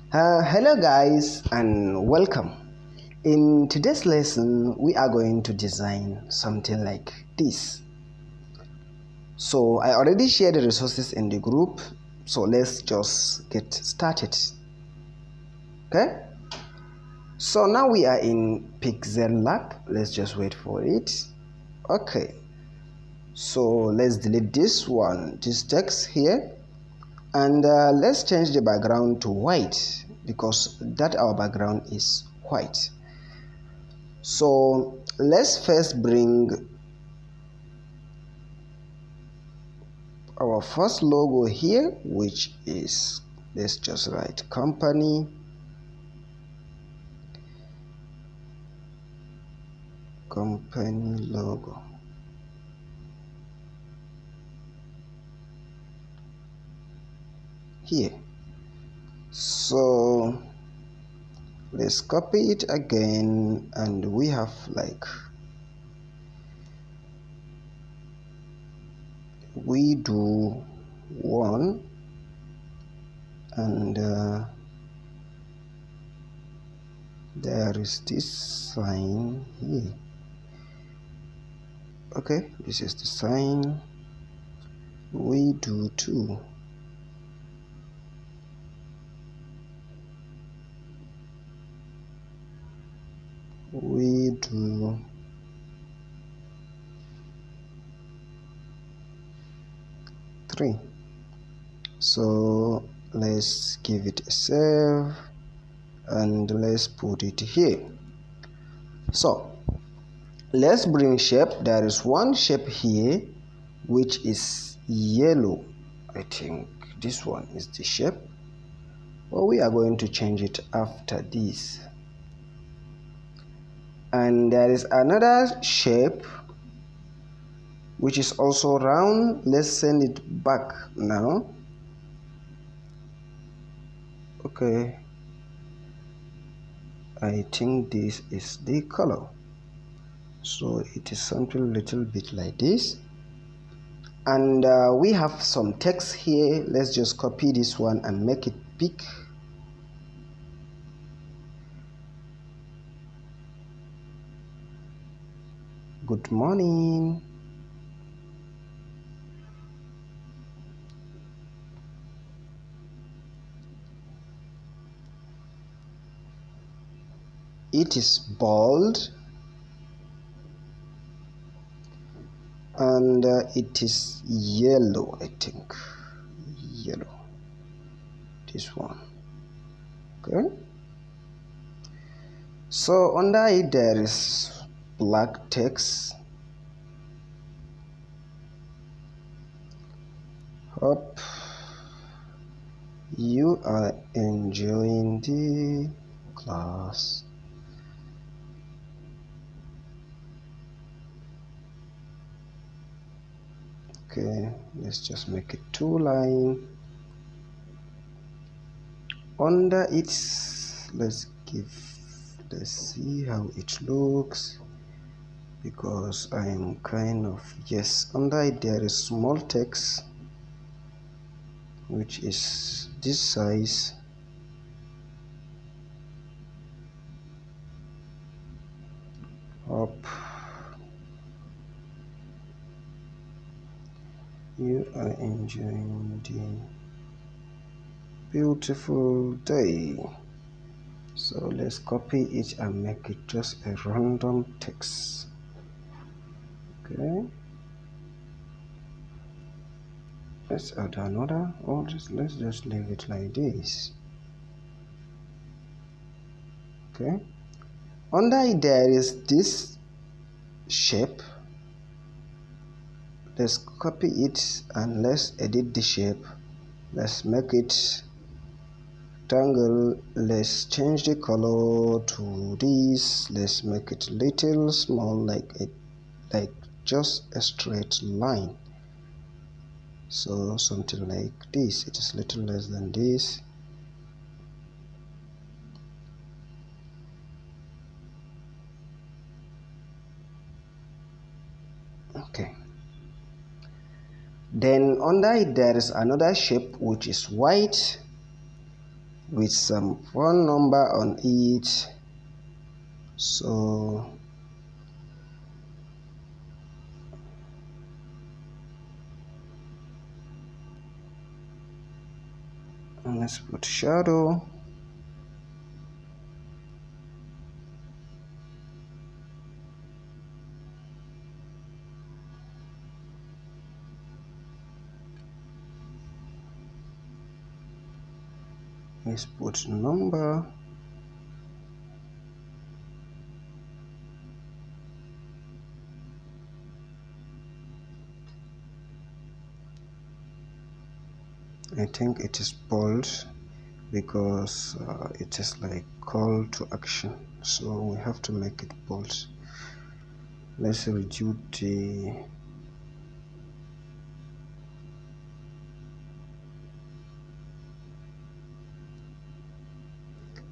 Hello guys and welcome. In today's lesson we are going to design something like this. So I already shared the resources in the group, so let's just get started. Okay, so now we are in Pixelap. Let's just wait for it. Okay, so let's delete this one, this text here, and let's change the background to white because that our background is white. So let's first bring our first logo here, which is, let's just write company logo. Here. So let's copy it again, and we have like we do one, and there is this sign here. Okay, this is the sign. We do two. We do three. So let's give it a save and let's put it here. So let's bring shape. There is one shape here which is yellow. I think this one is the shape, but we are going to change it after this. And there is another shape which is also round. Let's send it back now. Okay, I think this is the color, so it is something little bit like this. And we have some text here. Let's just copy this one and make it big. Good morning. It is bold, and it is yellow. I think yellow, this one. Okay, so under it there is black text. Hope you are enjoying the class. Okay, let's just make it two line. Under it, let's see how it looks, because I am kind of, yes, under it there is small text which is this size. Up, you are enjoying the beautiful day. So let's copy it and make it just a random text. Okay, let's add another, or let's just leave it like this. Okay, under it there is this shape. Let's copy it and let's edit the shape. Let's make it rectangle. Let's change the color to this. Let's make it little small, like just a straight line. So something like this. It is little less than this. Okay, then under it there is another shape which is white. with some phone number on it. So let's put shadow. Let's put number. I think it is bold because it is like call to action, so we have to make it bold. Let's reduce the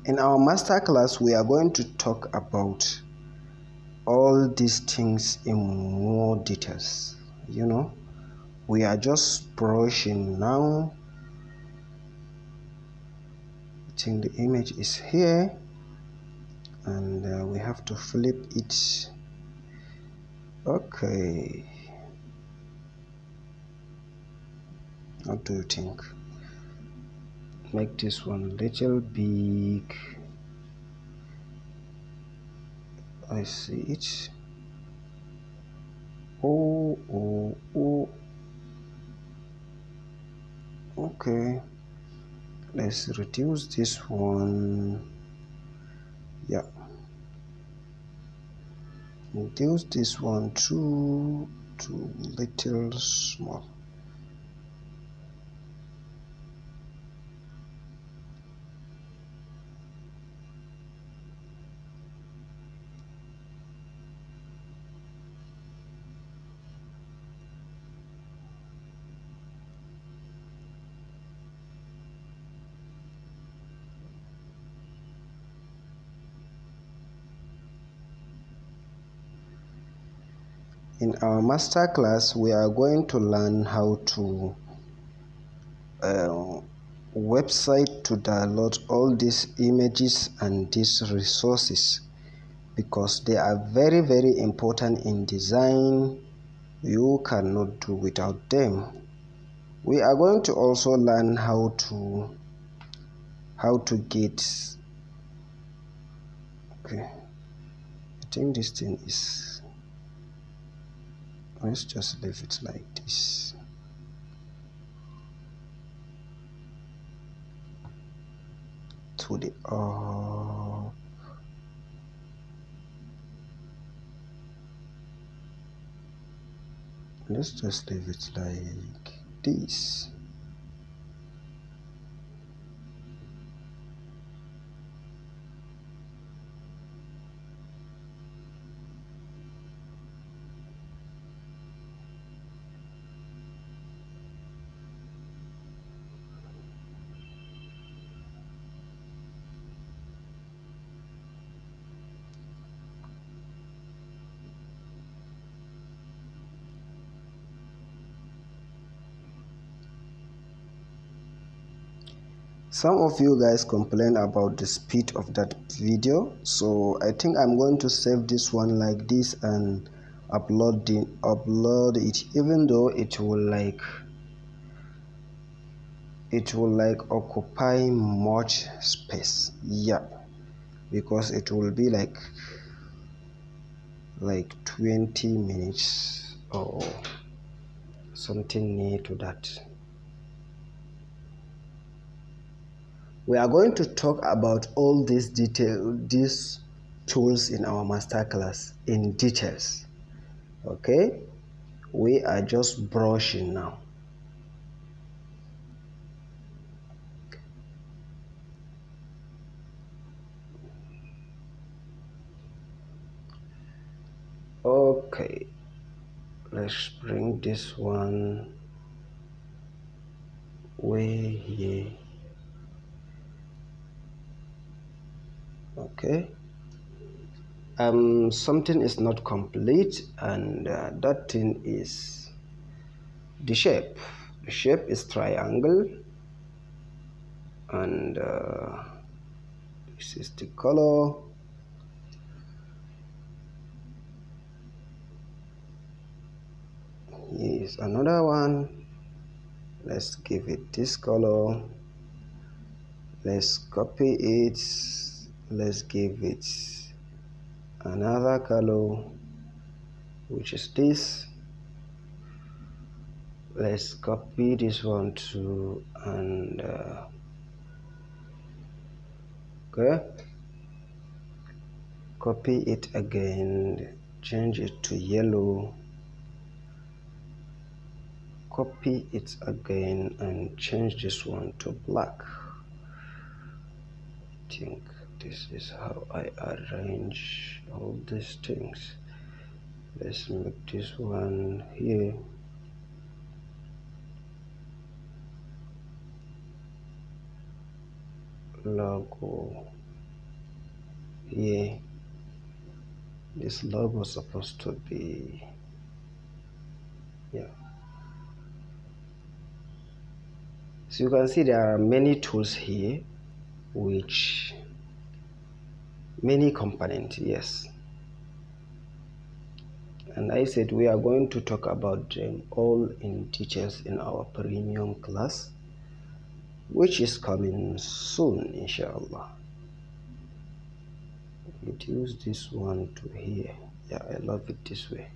in our master class we are going to talk about all these things in more details. We are just brushing now. I think the image is here, and we have to flip it. Okay, what do you think? Make this one little big. I see it. Oh. Okay, let's reduce this one. Yeah, reduce this one too little small. In our master class, we are going to learn how to website to download all these images and these resources because they are very, very important in design. You cannot do without them. We are going to also learn how to get. Okay, I think this thing is, let's just leave it like this. To the let's just leave it like this. Some of you guys complain about the speed of that video, so I think I'm going to save this one like this and upload it, even though it will like occupy much space. Yeah, because it will be like 20 minutes or something near to that. We are going to talk about all these tools in our master class in details. Okay, we are just brushing now. Okay, let's bring this one way here. Okay, something is not complete, and that thing is the shape. The shape is triangle, and this is the color. Here is another one. Let's give it this color. Let's copy it. Let's give it another color, which is this. Let's copy this one too, and okay, copy it again, change it to yellow, copy it again and change this one to black. I think this is how I arrange all these things. Let's make this one here logo. Here this logo is supposed to be, yeah. So you can see there are many tools here, which many components, yes. And I said we are going to talk about them all in details in our premium class, which is coming soon, inshallah. Reduce this one to here. Yeah, I love it this way.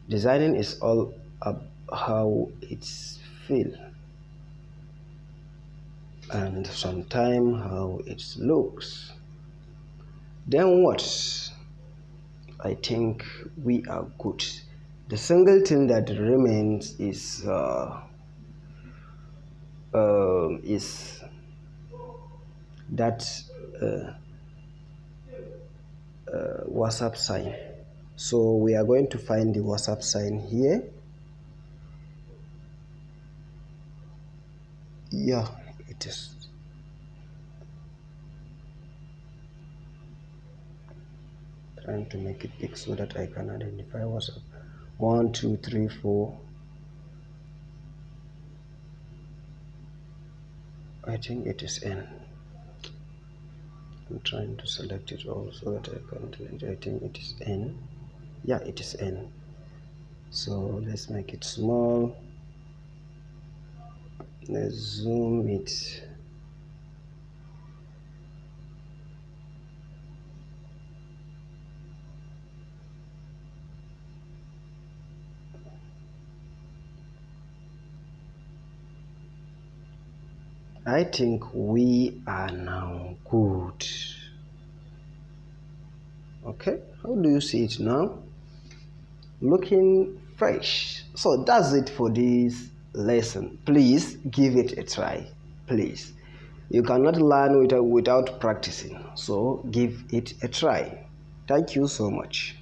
Designing is all about how it's feel and sometimes how it looks. Then what? I think we are good. The single thing that remains is that WhatsApp sign. So we are going to find the WhatsApp sign here. Yeah, it is. Trying to make it big so that I can identify WhatsApp. 1, 2, 3, 4. I think it is N. I'm trying to select it all so that I can delete it. I think it is N. Yeah, it is N. So let's make it small. Let's zoom it. I think we are now good. Okay, how do you see it now? Looking fresh. So that's it for this lesson. Please give it a try. Please. You cannot learn without practicing. So give it a try. Thank you so much.